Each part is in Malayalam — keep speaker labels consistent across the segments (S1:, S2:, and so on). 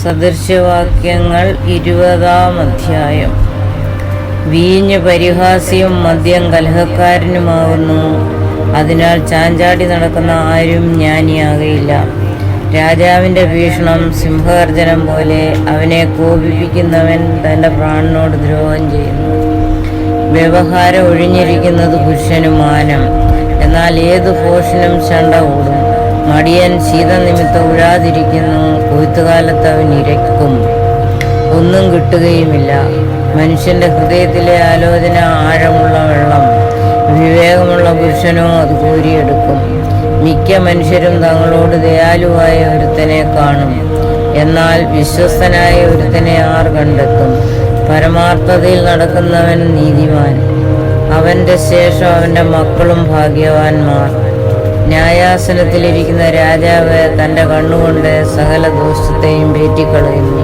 S1: സദൃശവാക്യങ്ങൾ 20-ാം അധ്യായം. വീഞ്ഞ് പരിഹാസിയും മദ്യം കലഹക്കാരനുമാകുന്നു. അതിനാൽ ചാഞ്ചാടി നടക്കുന്ന ആരും ജ്ഞാനിയാകയില്ല. രാജാവിൻ്റെ ഭീഷണം സിംഹഗർജനം പോലെ. അവനെ കോപിപ്പിക്കുന്നവൻ തൻ്റെ പ്രാണനോട് ദ്രോഹം ചെയ്യുന്നു. വ്യവഹാരം ഒഴിഞ്ഞിരിക്കുന്നത് പുരുഷന് മാനം. എന്നാൽ ഏതു ഭോഷനും ശണ്ട കൂടും. മടിയൻ ശീതനിമിത്തം ഉഴാതിരിക്കുന്നു. കൊയ്ത്തുകാലത്ത് അവൻ ഇരയ്ക്കും, ഒന്നും കിട്ടുകയുമില്ല. മനുഷ്യൻ്റെ ഹൃദയത്തിലെ ആലോചന ആഴമുള്ള വെള്ളം. വിവേകമുള്ള പുരുഷനോ അത് കോരിയെടുക്കും. മിക്ക മനുഷ്യരും തങ്ങളോട് ദയാലുവായ ഒരുത്തനെ കാണും. എന്നാൽ വിശ്വസ്തനായ ഒരുത്തനെ ആർ കണ്ടെത്തും? പരമാർത്ഥതയിൽ നടക്കുന്നവൻ നീതിമാൻ. അവൻ്റെ ശേഷം അവൻ്റെ മക്കളും ഭാഗ്യവാന്മാർ. ന്യായാസനത്തിലിരിക്കുന്ന രാജാവ് തൻ്റെ കണ്ണുകൊണ്ട് സകല ദോഷത്തെയും പേറ്റിക്കളയുന്നു.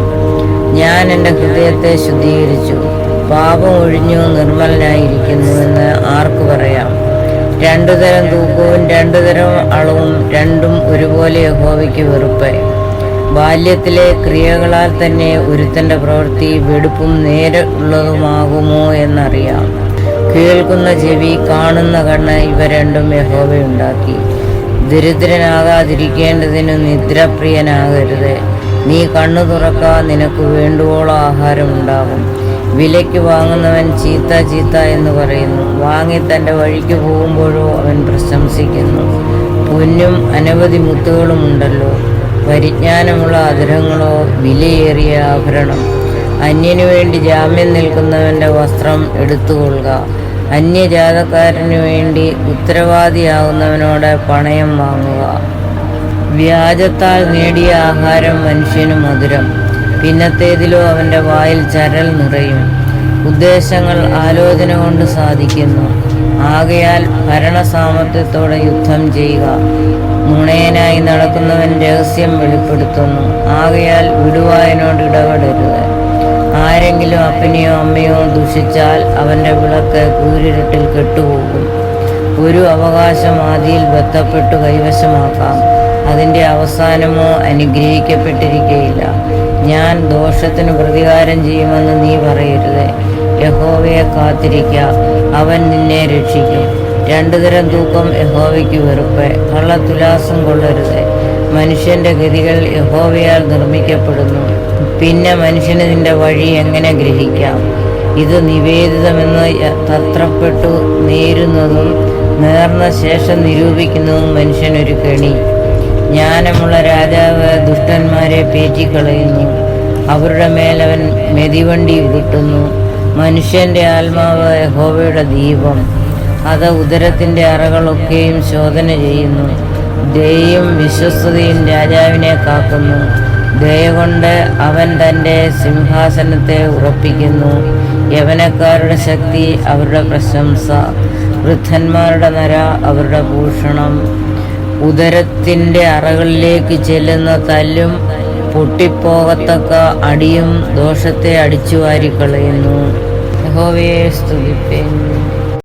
S1: ഞാൻ എൻ്റെ ഹൃദയത്തെ ശുദ്ധീകരിച്ചു, പാപം ഒഴിഞ്ഞു നിർമ്മലനായിരിക്കുന്നുവെന്ന് ആർക്ക് പറയാം? 2 തരം തൂക്കവും 2 തരം അളവും രണ്ടും ഒരുപോലെ യഹോവയ്ക്ക് വെറുപ്പ്. ബാല്യത്തിലെ ക്രിയകളാൽ തന്നെ ഒരുത്തൻ്റെ പ്രവൃത്തി വെടുപ്പും നേരുള്ളതുമാകുമോ എന്നറിയാം. കേൾക്കുന്ന ചെവി, കാണുന്ന കണ്ണ്, ഇവ രണ്ടും യഹോവയുണ്ടാക്കി. ദരിദ്രനാകാതിരിക്കേണ്ടതിന് നിദ്രാപ്രിയനാകരുത്. നീ കണ്ണു തുറക്ക, നിനക്ക് വേണ്ടുവോളം ആഹാരമുണ്ടാകും. വിലയ്ക്ക് വാങ്ങുന്നവൻ ചീത്ത ചീത്ത എന്ന് പറയുന്നു. വാങ്ങി തൻ്റെ വഴിക്ക് പോകുമ്പോഴോ അവൻ പ്രശംസിക്കുന്നു. പൊന്നും അനവധി മുത്തുകളും ഉണ്ടല്ലോ. പരിജ്ഞാനമുള്ള അധരങ്ങളോ വിലയേറിയ ആഭരണം. അന്യനു വേണ്ടി ജാമ്യം നിൽക്കുന്നവൻ്റെ വസ്ത്രം എടുത്തുകൊള്ളുക. അന്യജാതക്കാരനു വേണ്ടി ഉത്തരവാദിയാകുന്നവനോട് പണയം വാങ്ങുക. വ്യാജത്താൽ നേടിയ ആഹാരം മനുഷ്യന് മധുരം, പിന്നത്തേതിലോ അവൻ്റെ വായിൽ ചരൽ നിറയും. ഉദ്ദേശങ്ങൾ ആലോചന കൊണ്ട് സാധിക്കുന്നു. ആകയാൽ ഭരണസാമർത്ഥ്യത്തോടെ യുദ്ധം ചെയ്യുക. നുണയനായി നടക്കുന്നവൻ രഹസ്യം വെളിപ്പെടുത്തുന്നു. ആകയാൽ വിടുവായനോട് ഇടപെടരുത്. ആരെങ്കിലും അപ്പനെയോ അമ്മയോ ദുഷിച്ചാൽ അവൻ്റെ വിളക്ക് കൂരിരുട്ടിൽ കെട്ടുപോകും. ഒരു അവകാശം ആദിയിൽ ബന്ധപ്പെട്ടു കൈവശമാക്കാം, അതിൻ്റെ അവസാനമോ അനുഗ്രഹിക്കപ്പെട്ടിരിക്കയില്ല. ഞാൻ ദോഷത്തിന് പ്രതികാരം ചെയ്യുമെന്ന് നീ പറയരുത്. യഹോവയെ കാത്തിരിക്ക, അവൻ നിന്നെ രക്ഷിക്കും. 2 തരം തൂക്കം യഹോവയ്ക്ക് വെറുപ്പ്. കള്ളത്തുലാസം കൊള്ളരുത്. മനുഷ്യൻ്റെ ഗതികൾ യഹോവയാൽ നിർമ്മിക്കപ്പെടുന്നു. പിന്നെ മനുഷ്യന് നിന്റെ വഴി എങ്ങനെ ഗ്രഹിക്കാം? ഇത് നിവേദിതമെന്ന് തത്രപ്പെട്ടു നേരുന്നതും നേർന്ന ശേഷം നിരൂപിക്കുന്നതും മനുഷ്യനൊരു കെണി. ജ്ഞാനമുള്ള രാജാവ് ദുഷ്ടന്മാരെ പേറ്റിക്കളയുന്നു. അവരുടെ മേലവൻ മെതിവണ്ടി ഉരുട്ടുന്നു. മനുഷ്യൻ്റെ ആത്മാവ് യഹോവയുടെ ദീപം. അത് ഉദരത്തിൻ്റെ അറകളൊക്കെയും ശോധന ചെയ്യുന്നു. ദയയും വിശ്വസ്തതയും രാജാവിനെ കാക്കുന്നു. ദയ കൊണ്ട് അവൻ തൻ്റെ സിംഹാസനത്തെ ഉറപ്പിക്കുന്നു. യവനക്കാരുടെ ശക്തി അവരുടെ പ്രശംസ, വൃദ്ധന്മാരുടെ നര അവരുടെ ഭൂഷണം. ഉദരത്തിൻ്റെ അറകളിലേക്ക് ചെല്ലുന്ന തല്ലും പൊട്ടിപ്പോകത്തക്ക അടിയും ദോഷത്തെ അടിച്ചു വാരിക്കളയുന്നു. യഹോവയെ സ്തുതിപ്പിൻ.